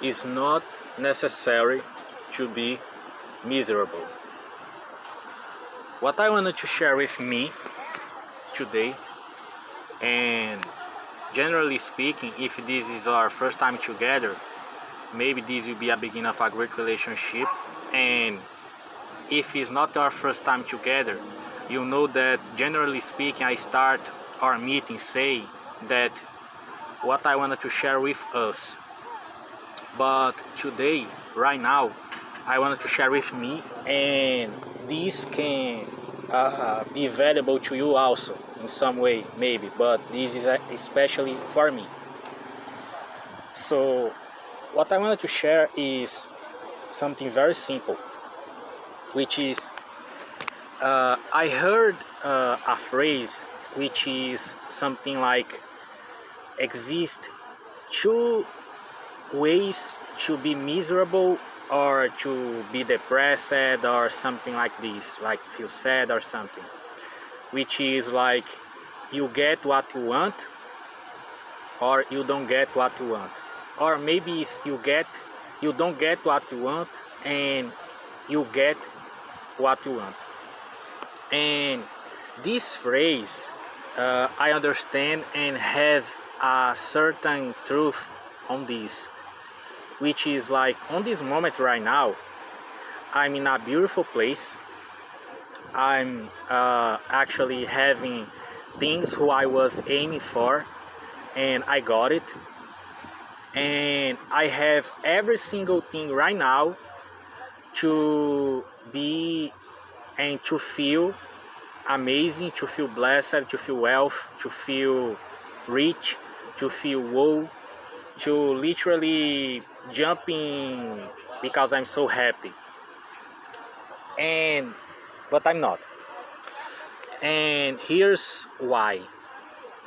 It's not necessary to be miserable. What I wanted to share with me today, and generally speaking, if this is our first time together, maybe this will be a beginning of a great relationship. And if it's not our first time together, you know that generally speaking, I start our meeting saying that what I wanted to share with us. But today, right now, I wanted to share with me, and this can be valuable to you also in some way, maybe. But this is especially for me. So, what I wanted to share is something very simple, which is I heard a phrase which is something like exist two ways to be miserable or to be depressed or something like this, like feel sad or something, which is like you get what you want or you don't get what you want, or maybe it's you don't get what you want and you get what you want. And this phrase I understand and have a certain truth on this, which is like on this moment right now, I'm in a beautiful place. I'm actually having things who I was aiming for, and I got it. And I have every single thing right now to be and to feel amazing, to feel blessed, to feel wealth, to feel rich, to feel woe, to literally jumping because I'm so happy. And but I'm not. And here's why,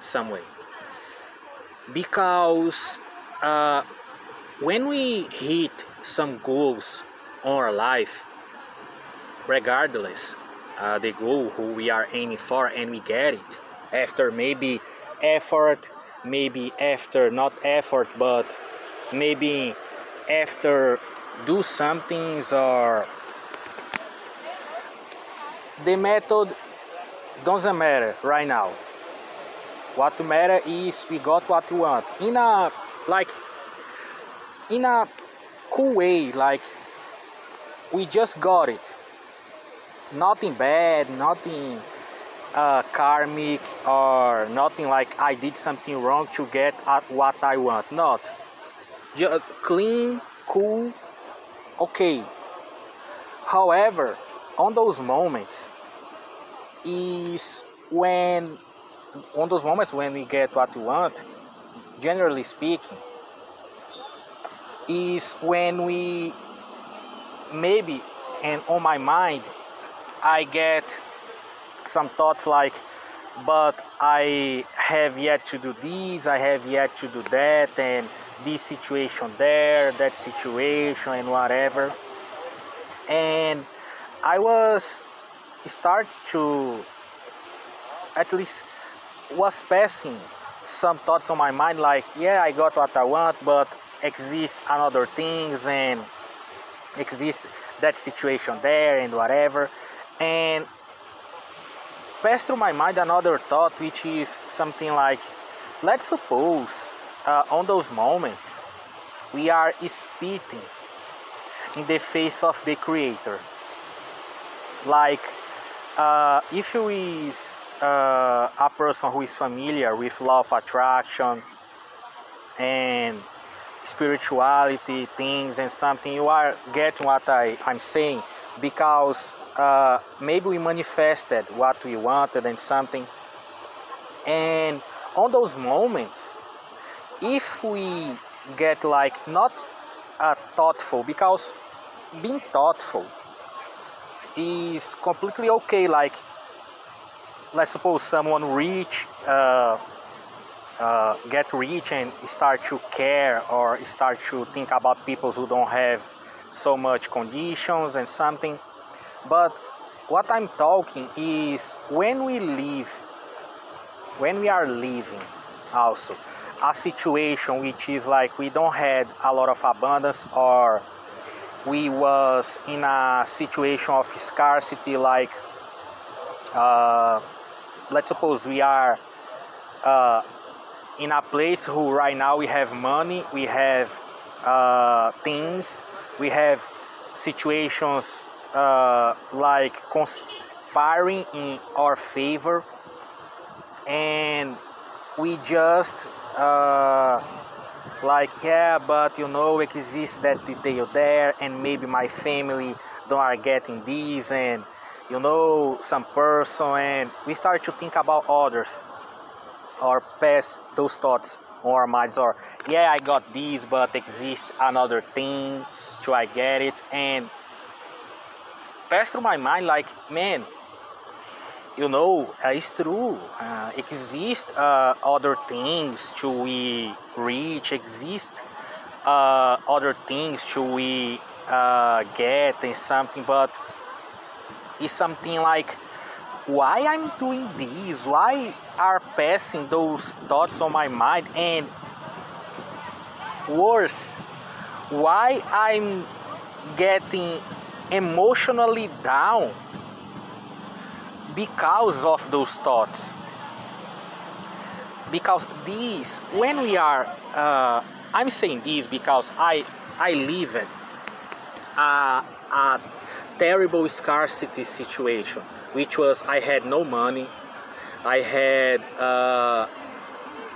some way. Because when we hit some goals on our life, regardless the goal who we are aiming for, and we get it after maybe effort, maybe after not effort, but maybe after do some things, or the method doesn't matter right now. What matter is we got what we want in a like in a cool way, like we just got it. Nothing bad, nothing karmic, or nothing like I did something wrong to get at what I want. Not just clean, cool, okay. However, on those moments is when on those moments when we get what we want, generally speaking, is when we maybe, and on my mind I get some thoughts like, but I have yet to do this, I have yet to do that, and this situation there, that situation, and whatever. And I was start to, at least was passing some thoughts on my mind like, yeah, I got what I want, but exist another things, and exist that situation there, and whatever. And passed through my mind another thought, which is something like, let's suppose on those moments we are spitting in the face of the creator, like if you is a person who is familiar with law of attraction and spirituality things and something, you are getting what I'm saying, because maybe we manifested what we wanted and something. And on those moments, if we get like not thoughtful, because being thoughtful is completely okay, like let's suppose someone get rich and start to care or start to think about people who don't have so much conditions and something. But what I'm talking is when we live, when we are living also, a situation which is like we don't had a lot of abundance, or we was in a situation of scarcity, like let's suppose we are in a place who right now we have money, we have things, we have situations like conspiring in our favor, and we just like, yeah, but exists that detail there, and maybe my family don't are getting this, and some person, and we start to think about others, or pass those thoughts on our minds, or yeah, I got this, but exists another thing till I get it, and pass through my mind like, man, it's true. Exist other things to we reach. Exist other things to we get and something. But it's something like, why I'm doing this? Why are passing those thoughts on my mind? And worse, why I'm getting emotionally down because of those thoughts. Because these, when we are, I'm saying this because I lived a terrible scarcity situation, which was I had no money, I had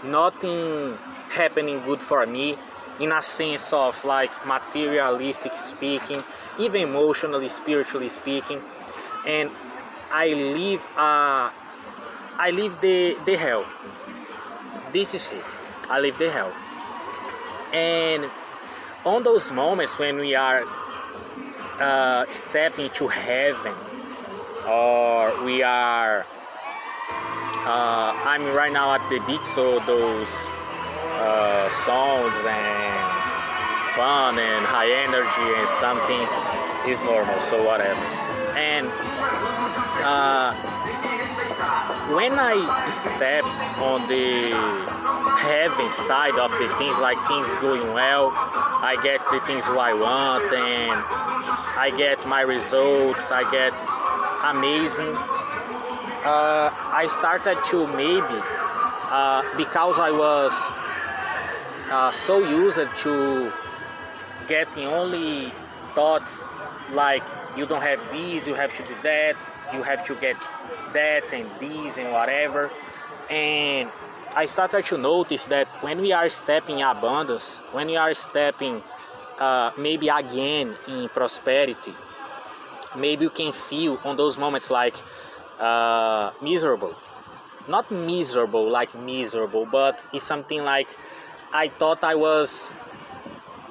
nothing happening good for me, in a sense of like materialistic speaking, even emotionally, spiritually speaking, and I live the hell. This is it. I live the hell. And on those moments when we are stepping to heaven, or we are, I'm right now at the beach, so those sounds and fun and high energy and something is normal, so whatever. And when I step on the heaven side of the things, like things going well, I get the things who I want, and I get my results, I get amazing. I started to maybe, because I was so used to getting only thoughts like, you don't have this, you have to do that, you have to get that and this and whatever. And I started to notice that when we are stepping abundance, when we are stepping maybe again in prosperity, maybe you can feel on those moments like miserable. Not miserable like miserable, but it's something like, I thought I was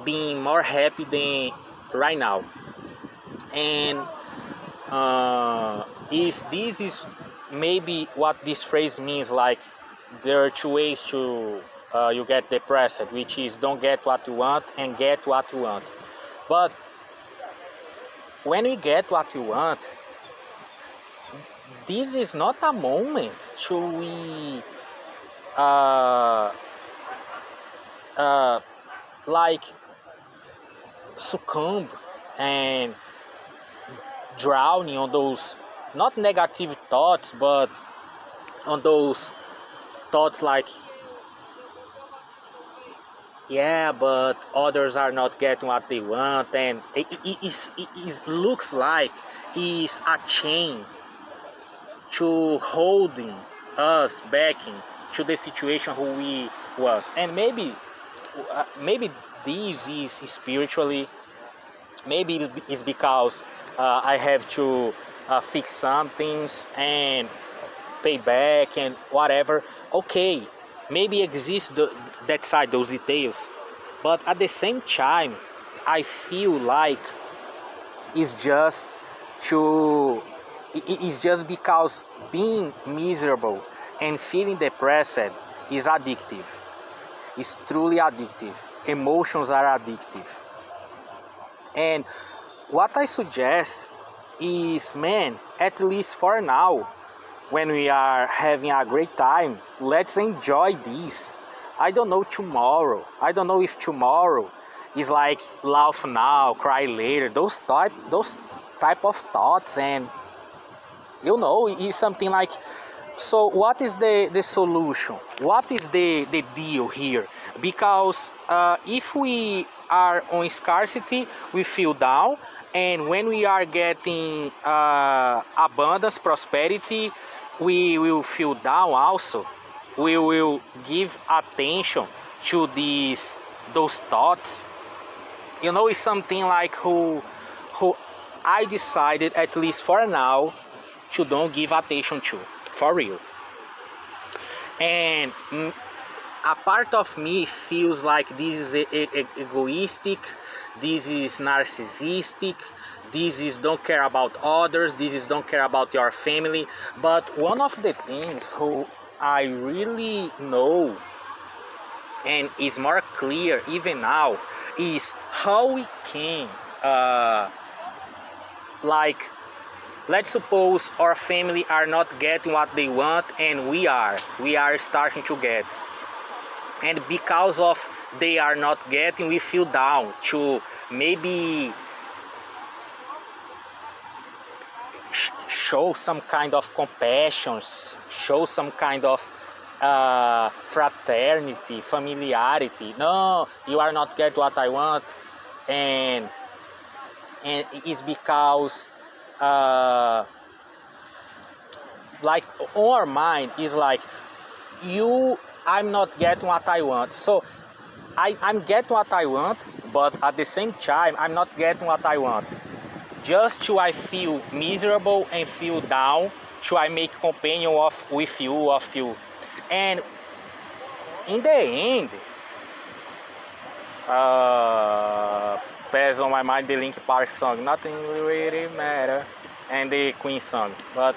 being more happy than right now. And this is maybe what this phrase means, like there are two ways to you get depressed, which is don't get what you want and get what you want. But when we get what you want, this is not a moment to we like succumb and drowning on those not negative thoughts, but on those thoughts like, yeah, but others are not getting what they want, and it looks like it's a chain to holding us back to the situation who we was. And maybe this is spiritually, maybe it's because I have to fix some things and pay back and whatever. Okay, maybe exists that side, those details, but at the same time, I feel like it's just it's just because being miserable and feeling depressed is addictive. It's truly addictive. Emotions are addictive. And what I suggest is, man, at least for now, when we are having a great time, let's enjoy this. I don't know tomorrow. I don't know if tomorrow is like laugh now, cry later. Those type of thoughts, and it's something like. So what is the solution? What is the deal here? Because if we are on scarcity, we feel down, and when we are getting abundance, prosperity, we will feel down also. We will give attention to those thoughts. It's something like who I decided, at least for now, to don't give attention to, for real. And a part of me feels like this is egoistic, this is narcissistic, this is don't care about others, this is don't care about your family. But one of the things who I really know, and is more clear even now, is how we can like, let's suppose our family are not getting what they want, and we are starting to get, and because of they are not getting, we feel down to maybe show some kind of compassion, show some kind of fraternity, familiarity. No, you are not get what I want, and it's because like our mind is like, I'm not getting what I want, so I'm getting what I want, but at the same time I'm not getting what I want, just to I feel miserable and feel down, to I make companion with you, and in the end, bears on my mind the Linkin Park song, Nothing Really Matter, and the Queen song. But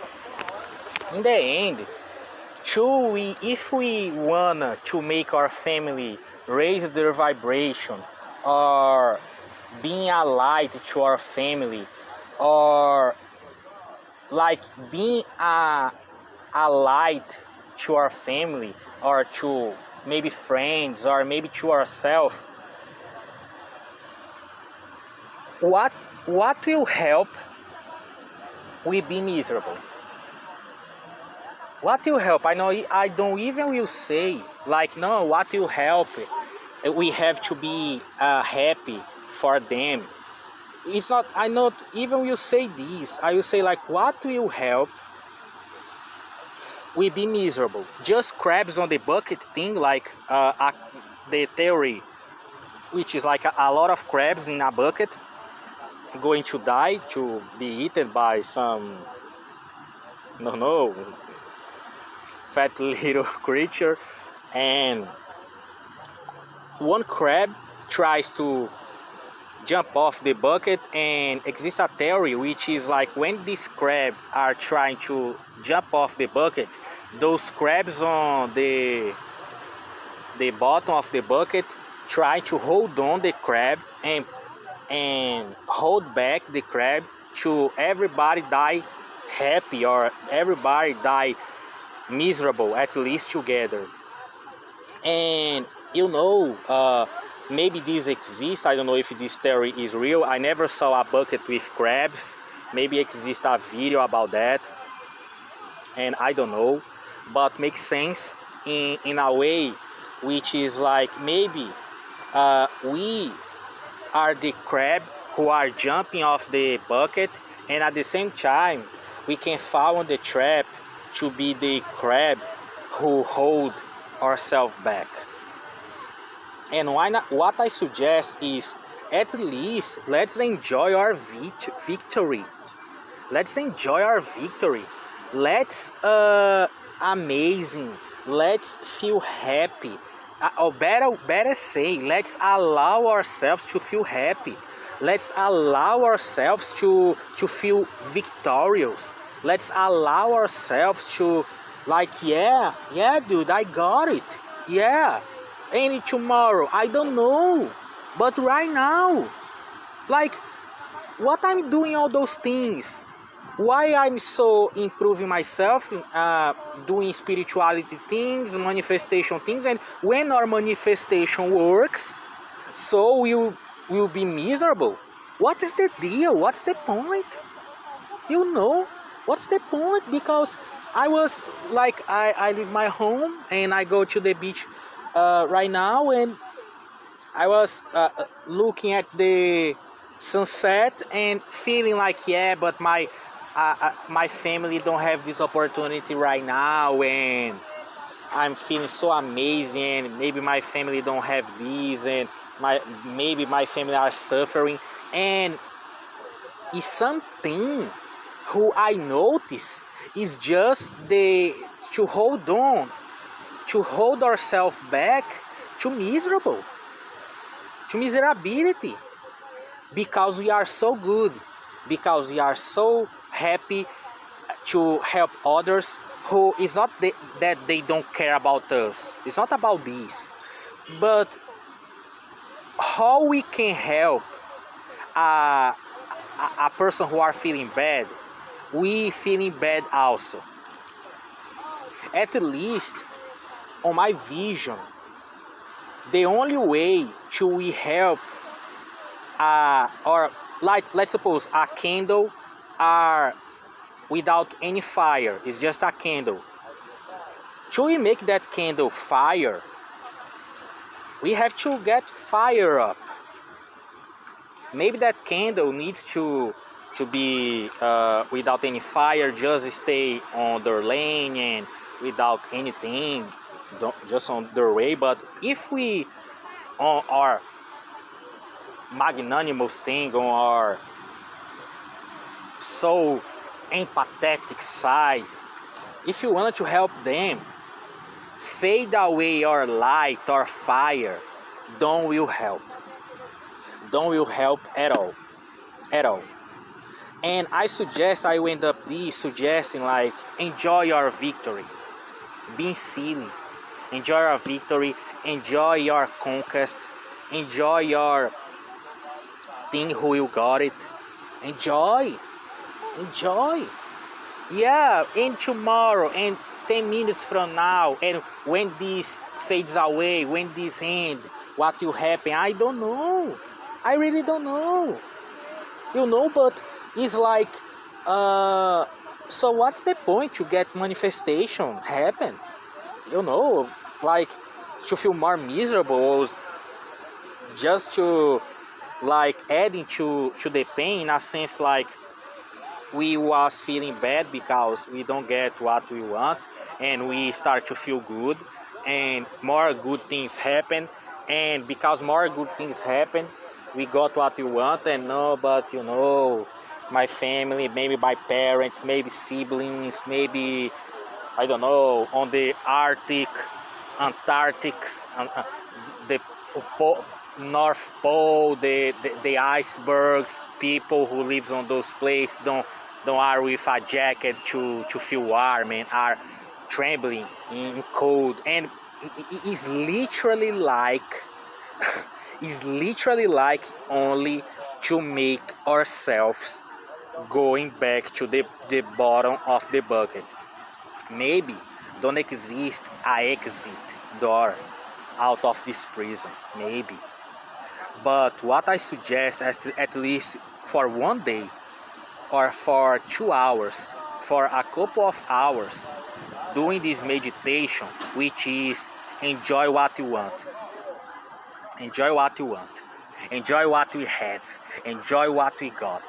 in the end, if we wanna to make our family raise their vibration, or being a light to our family, or like being a light to our family, or to maybe friends, or maybe to ourselves, what will help we be miserable? What will help? I don't even will say like, no, what will help? We have to be happy for them. It's not. I not even will say this. I will say like, what will help we be miserable? Just crabs on the bucket thing, like the theory, which is like a lot of crabs in a bucket going to die, to be eaten by some, no, fat little creature, and one crab tries to jump off the bucket, and exists a theory which is like, when these crabs are trying to jump off the bucket, those crabs on the bottom of the bucket try to hold on the crab and hold back the crab, to everybody die happy, or everybody die miserable, at least together. And maybe this exists. I don't know if this theory is real. I never saw a bucket with crabs. Maybe exists a video about that, and I don't know, but makes sense in a way, which is like, maybe we are the crab who are jumping off the bucket, and at the same time we can fall on the trap to be the crab who hold ourselves back. And why not? What I suggest is, at least let's enjoy our victory. Let's enjoy our victory. Let's amazing. Let's feel happy. Or better say, let's allow ourselves to feel happy. Let's allow ourselves to feel victorious. Let's allow ourselves to, like, yeah, dude, I got it. Yeah. And tomorrow, I don't know. But right now, like, what I'm doing all those things, why I'm so improving myself, doing spirituality things, manifestation things, and when our manifestation works, so will be miserable. What is the deal? What's the point? You know, what's the point? Because I was like, I leave my home and I go to the beach right now, and I was looking at the sunset and feeling like, yeah, but my family don't have this opportunity right now, and I'm feeling so amazing. Maybe my family don't have this, and maybe my family are suffering, and it's something who I notice is just the to hold on, to hold ourselves back to miserability, because we are so good, because we are so happy to help others who is not that they don't care about us. It's not about this, but how we can help a person who are feeling bad, we feeling bad also. At least on my vision, the only way to we help or like, let's suppose a candle are without any fire, it's just a candle. To we make that candle fire, we have to get fire up. Maybe that candle needs to be without any fire, just stay on their lane and without anything, just on their way. But if we on our magnanimous thing, on our so empathetic side, if you want to help them, fade away our light or fire, don't will help. Don't will help at all. At all. And I will end up this suggesting like, enjoy your victory. Being silly. Enjoy your victory. Enjoy your conquest. Enjoy your thing who you got it. Enjoy. Enjoy. Yeah, and tomorrow, and 10 minutes from now, and when this fades away, when this ends, what will happen? I don't know. I really don't know. You know, but it's like, so what's the point to get manifestation happen? You know, like to feel more miserable, just to like adding to the pain, in a sense, like we was feeling bad because we don't get what we want, and we start to feel good, and more good things happen, and because more good things happen, we got what we want. And no, but you know, my family, maybe my parents, maybe siblings, maybe I don't know, on the Arctic, Antarctic, the North Pole, the icebergs, people who lives on those places don't are with a jacket to feel warm and are trembling in cold, and it's literally like it's literally like only to make ourselves going back to the bottom of the bucket. Maybe don't exist a exit door out of this prison, maybe. But what I suggest, at least for one day or for 2 hours, for a couple of hours, doing this meditation, which is enjoy what you want. Enjoy what you want. Enjoy what we have. Enjoy what we got.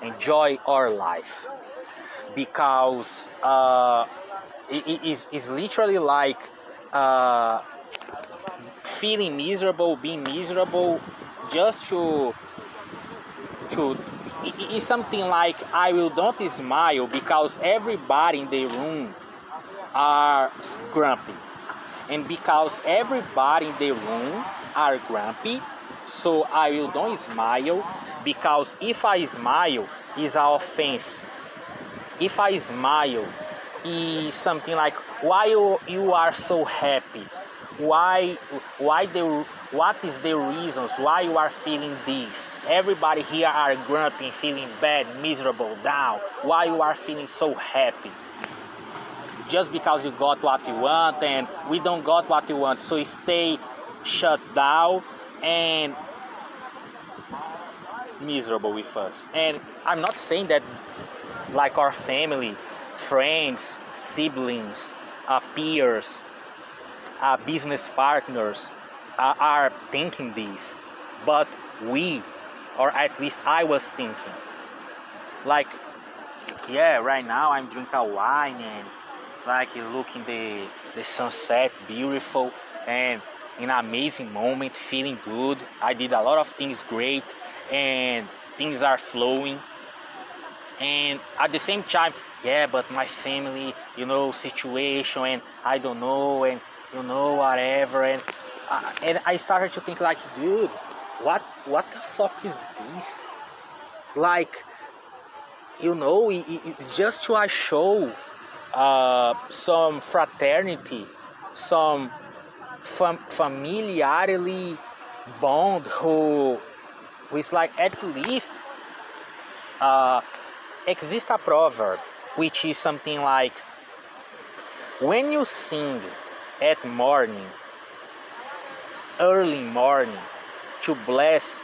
Enjoy our life. Because it is literally like feeling miserable, being miserable, just to it's something like I will don't smile because everybody in the room are grumpy, and because everybody in the room are grumpy, so I will don't smile, because if I smile is an offense. If I smile is something like, why you are so happy, why what is the reasons why you are feeling this. Everybody here are grumpy, feeling bad, miserable, down. Why you are feeling so happy? Just because you got what you want, and we don't got what you want, so stay shut down and miserable with us. And I'm not saying that like our family, friends, siblings, peers, business partners are thinking this, but we, or at least I was thinking, like, yeah, right now I'm drinking a wine and like looking the sunset, beautiful, and in an amazing moment, feeling good. I did a lot of things great, and things are flowing. And at the same time, yeah, but my family, situation, and I don't know, and whatever, and I started to think like, dude, what the fuck is this? Like, it's just to show some fraternity, some familiarity bond who is like, at least exists a proverb which is something like, when you sing at morning, early morning, to bless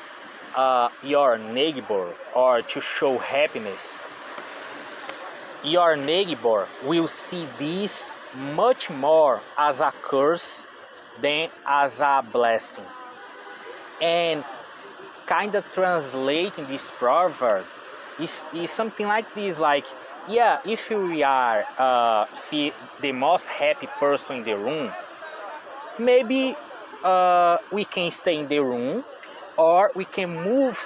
your neighbor or to show happiness, your neighbor will see this much more as a curse than as a blessing. And kind of translating this proverb is something like this, like, yeah, if we are the most happy person in the room, maybe we can stay in the room, or we can move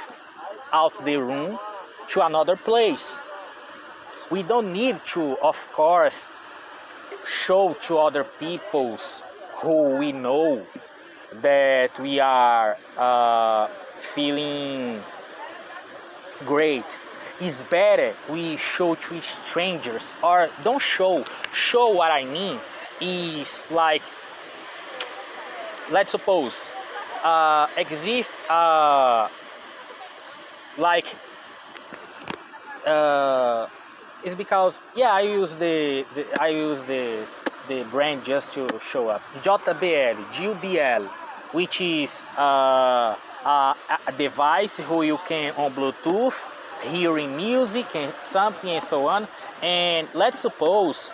out the room to another place. We don't need to, of course, show to other peoples who we know that we are feeling great. It's better we show to strangers, or don't show. Show, what I mean is like, let's suppose exists like it's because, yeah, I use the brand just to show up. JBL, which is a device who you can on Bluetooth hearing music and something and so on. And let's suppose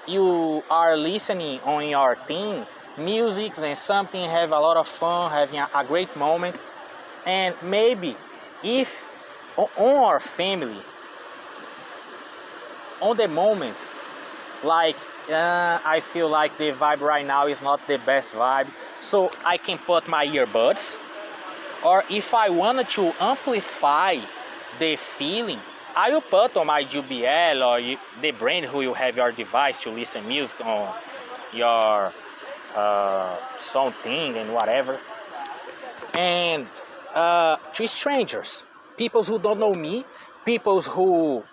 you are listening on your team music and something, have a lot of fun, having a great moment, and maybe if on our family, on the moment, like I feel like the vibe right now is not the best vibe, so I can put my earbuds, or if I wanted to amplify the feeling, I will put on my JBL or the brand who you have your device to listen music on your something and whatever. And to strangers, people who don't know me, people who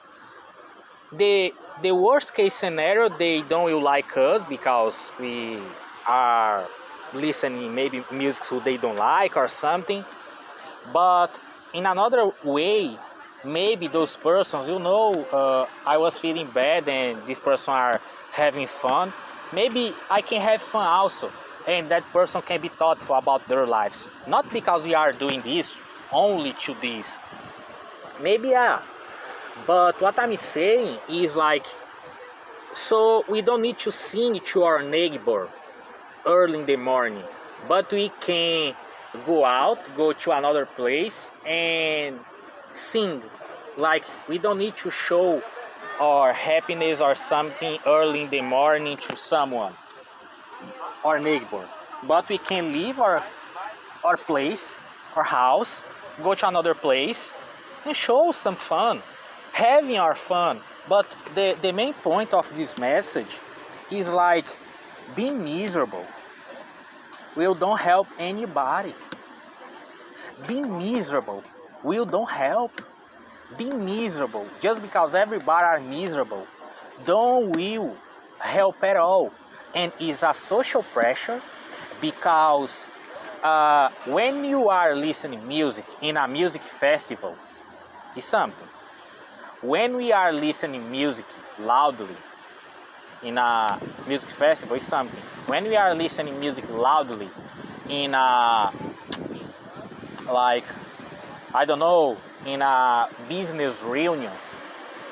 the worst case scenario, they don't like us because we are listening maybe music who they don't like or something. But in another way, maybe those persons, I was feeling bad and this person are having fun. Maybe I can have fun also, and that person can be thoughtful about their lives. Not because we are doing this only to this. Maybe, yeah. But what I'm saying is like, so we don't need to sing to our neighbor early in the morning, but we can go to another place and sing. Like, we don't need to show our happiness or something early in the morning to someone, our neighbor, but we can leave our place, our house, go to another place and show some fun, having our fun. But the main point of this message is like, being miserable will don't help anybody. Being miserable will don't help. Being miserable, just because everybody are miserable, don't will help at all. And is a social pressure because when you are listening music in a music festival, it's something. When we are listening music loudly in a music festival, it's something. When we are listening music loudly in a, like, I don't know, in a business reunion,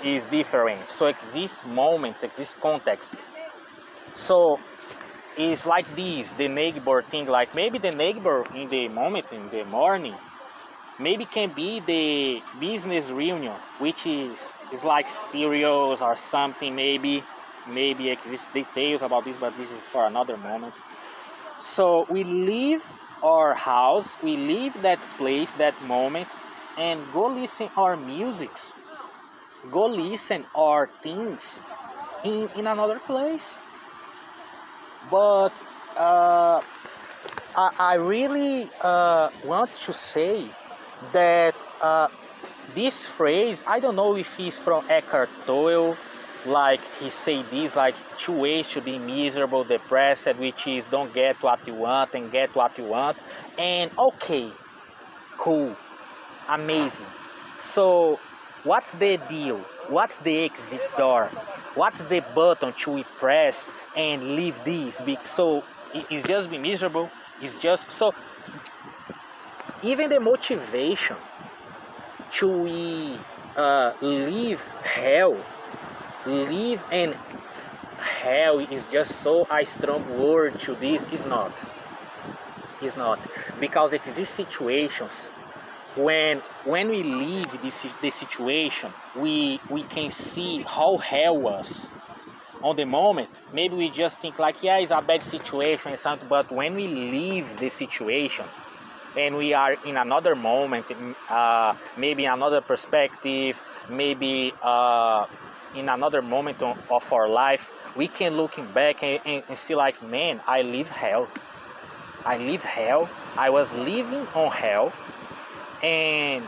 is different. So exist moments, exist context. So it's like this, the neighbor thing, like maybe the neighbor in the moment in the morning, maybe can be the business reunion, which is like serious or something, maybe exist details about this, but this is for another moment. So we leave our house, we leave that place, that moment, and go listen our musics, go listen our things in another place. But I really want to say that this phrase, I don't know if it's from Eckhart Tolle, like he say this, like two ways to be miserable, depressed, which is don't get what you want and get what you want. And okay, cool, amazing. So what's the deal? What's the exit door? What's the button to we press and leave this? So it's just be miserable. It's just so even the motivation to we leave hell, live and hell is just so a strong word to this. Is not. Is not, because exist situations when we leave this situation, we can see how hell was on the moment. Maybe we just think like, yeah, it's a bad situation and something, but when we leave the situation and we are in another moment, maybe another perspective, maybe in another moment of our life, we can looking back and see like, man, I live hell. I live hell. I was living on hell. And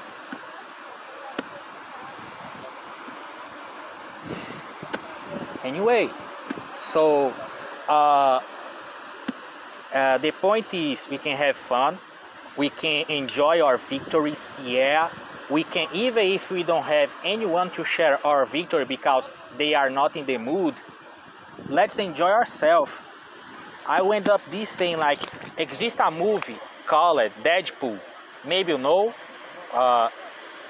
anyway, so the point is we can have fun, we can enjoy our victories, yeah. We can, even if we don't have anyone to share our victory because they are not in the mood, let's enjoy ourselves. I went up this saying like, exists a movie called Deadpool. Maybe you know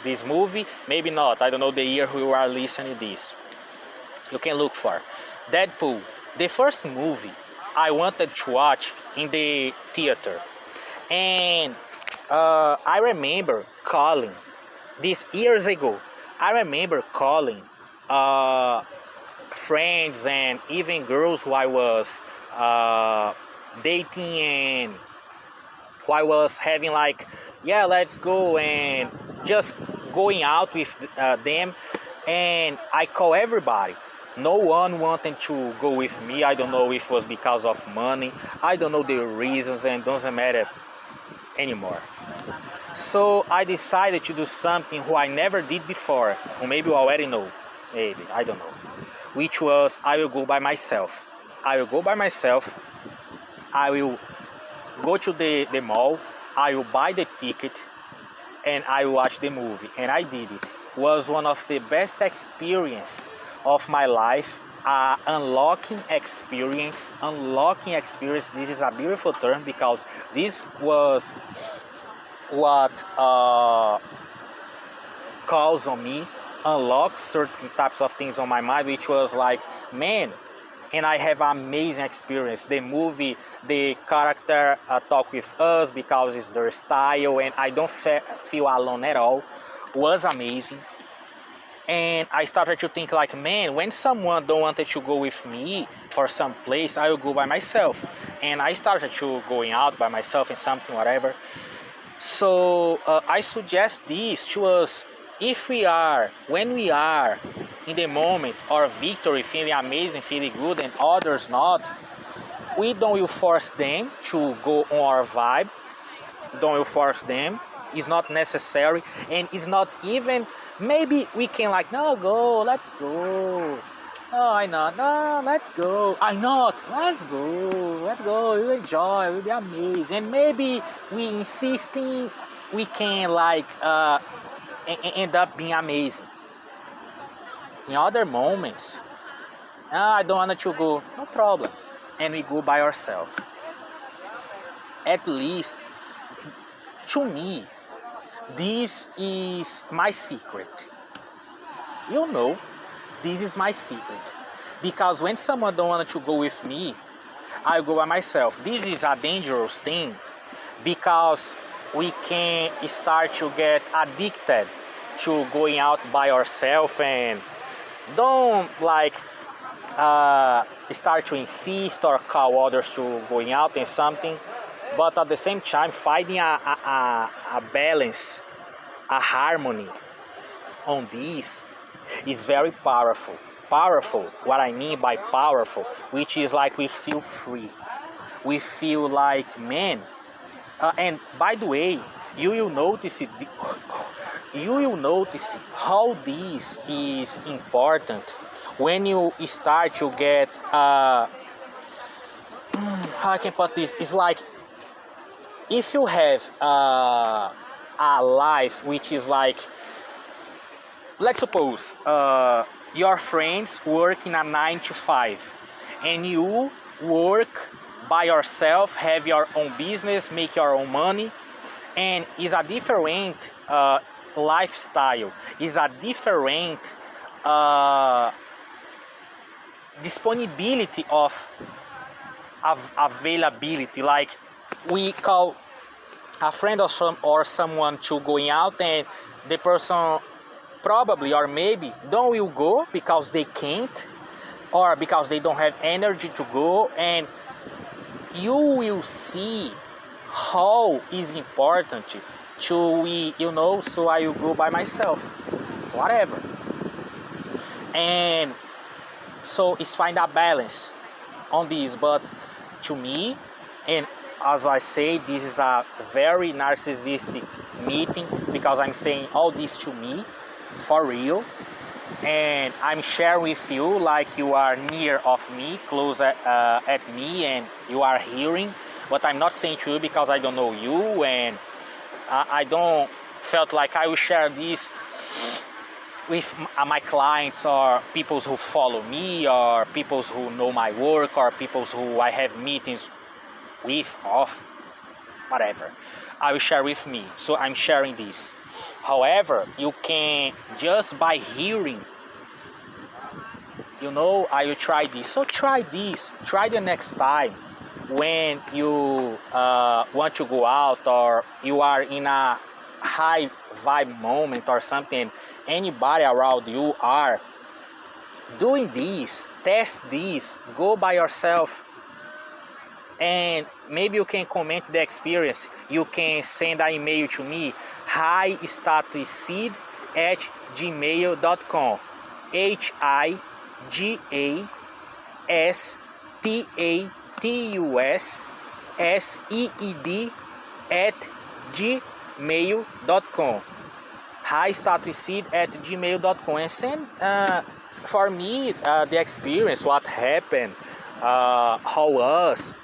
this movie, maybe not. I don't know the year you are listening this. You can look for Deadpool. The first movie I wanted to watch in the theater, and I remember calling this years ago. I remember calling friends and even girls who I was dating and who I was having like, yeah, let's go, and just going out with them. And I call everybody. No one wanted to go with me. I don't know if it was because of money. I don't know the reasons, and doesn't matter anymore. So I decided to do something who I never did before, or maybe you already know, maybe, I don't know, which was I will go by myself. I will go by myself. I will go to the mall. I will buy the ticket and I will watch the movie. And I did it. Was one of the best experience of my life. Unlocking experience. This is a beautiful term because this was what calls on me, unlocks certain types of things on my mind, which was like, man, and I have amazing experience. The movie, the character talk with us because it's their style, and I don't feel alone at all. Was amazing. And I started to think like, man, when someone don't want to go with me for some place, I will go by myself. And I started to going out by myself and something, whatever. So I suggest this to us. If we are, when we are in the moment, our victory, feeling amazing, feeling good, and others not, we don't will force them to go on our vibe. Don't will force them. It's not necessary, and it's not even. Maybe we can like, no, go, let's go. Oh, I know. No, let's go. I not. Let's go. Let's go. We'll enjoy. We'll be amazing. And maybe we insisting we can like end up being amazing. In other moments, I don't want to go. No problem. And we go by ourselves. At least, to me, this is my secret. You know, this is my secret. Because when someone don't want to go with me, I go by myself. This is a dangerous thing because we can start to get addicted to going out by ourselves and don't like start to insist or call others to going out and something. But at the same time, finding a balance, a harmony on this is very powerful. Powerful, what I mean by powerful, which is like we feel free. We feel like, man. And by the way, you will notice it. You will notice how this is important when you start to get. How I can put this? It's like if you have a life which is like, let's suppose your friends work in a 9 to 5 and you work by yourself, have your own business, make your own money, and is a different lifestyle, is a different disponibility of availability. Like we call a friend or someone to going out and the person probably or maybe don't will go because they can't or because they don't have energy to go, and you will see how is important to so I will go by myself, whatever. And so it's find a balance on this. But to me, and as I say, this is a very narcissistic meeting because I'm saying all this to me for real, and I'm sharing with you like you are near of me, close at me, and you are hearing. But I'm not saying to you because I don't know you, and I don't felt like I will share this with my clients or people who follow me or people who know my work or people who I have meetings with, off, whatever. I will share with me. So I'm sharing this. However, you can just by hearing, I will try this. So try this. Try the next time when you want to go out or you are in a high vibe moment or something, anybody around you are doing this, test this, go by yourself, and maybe you can comment the experience. You can send an email to me, highstatusseed@gmail.com, highstatusseed@gmail.com, highstatusseed@gmail.com, and send for me the experience, what happened, how was,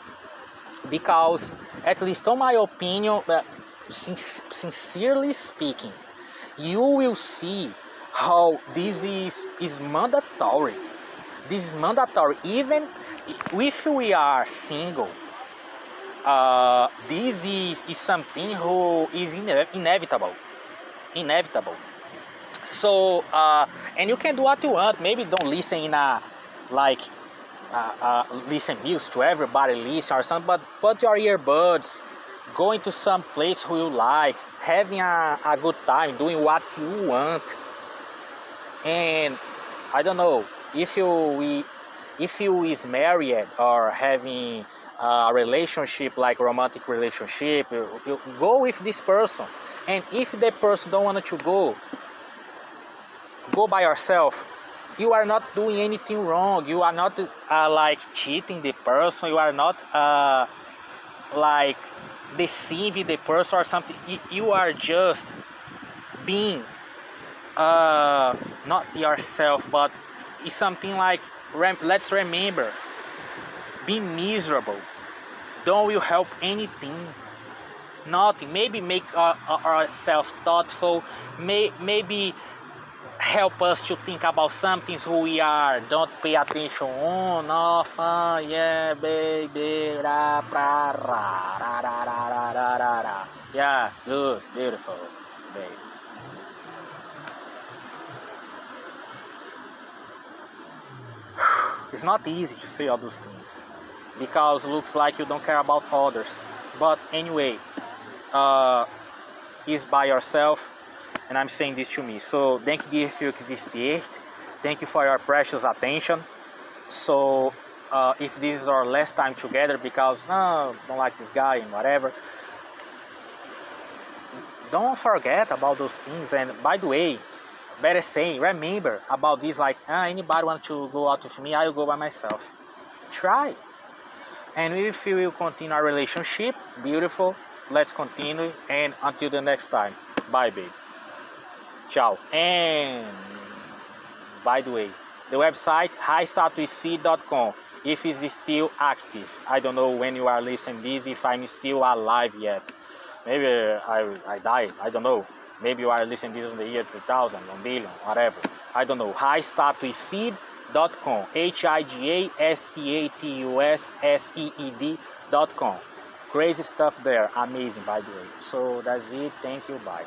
because at least on my opinion, sincerely speaking, you will see how this is mandatory. This is mandatory even if we are single. This is something who is inevitable. So and you can do what you want. Maybe don't listen in a like listen music to everybody listen or something, but put your earbuds, going to some place who you like, having a good time, doing what you want. And I don't know if you is married or having a relationship, like romantic relationship, you go with this person. And if the person don't want to go by yourself. You are not doing anything wrong. You are not like cheating the person. You are not like deceiving the person or something. You are just being not yourself, but it's something like let's remember, being miserable don't will help anything. Nothing. Maybe make ourselves thoughtful. Maybe help us to think about something who we are. Don't pay attention on, off, yeah, baby, ra, pra, ra, ra, ra, ra, ra, ra, ra, ra. Yeah, good, beautiful, baby. It's not easy to say all those things because looks like you don't care about others. But anyway, is by yourself, and I'm saying this to me. So, thank you für existir. Thank you for your precious attention. So, if this is our last time together because don't like this guy and whatever, don't forget about those things. And by the way, better say, remember about this. Like, anybody want to go out with me? I'll go by myself. Try. And if we will continue our relationship, beautiful. Let's continue. And until the next time, bye, babe. Ciao. And by the way, the website highstatusc.com, if it's still active. I don't know when you are listening this, if I'm still alive yet. Maybe I died. I don't know. Maybe you are listening this in the year 2000, 1 billion, whatever. I don't know. highstatusc.com. highstatusseed.com. Crazy stuff there. Amazing, by the way. So that's it. Thank you. Bye.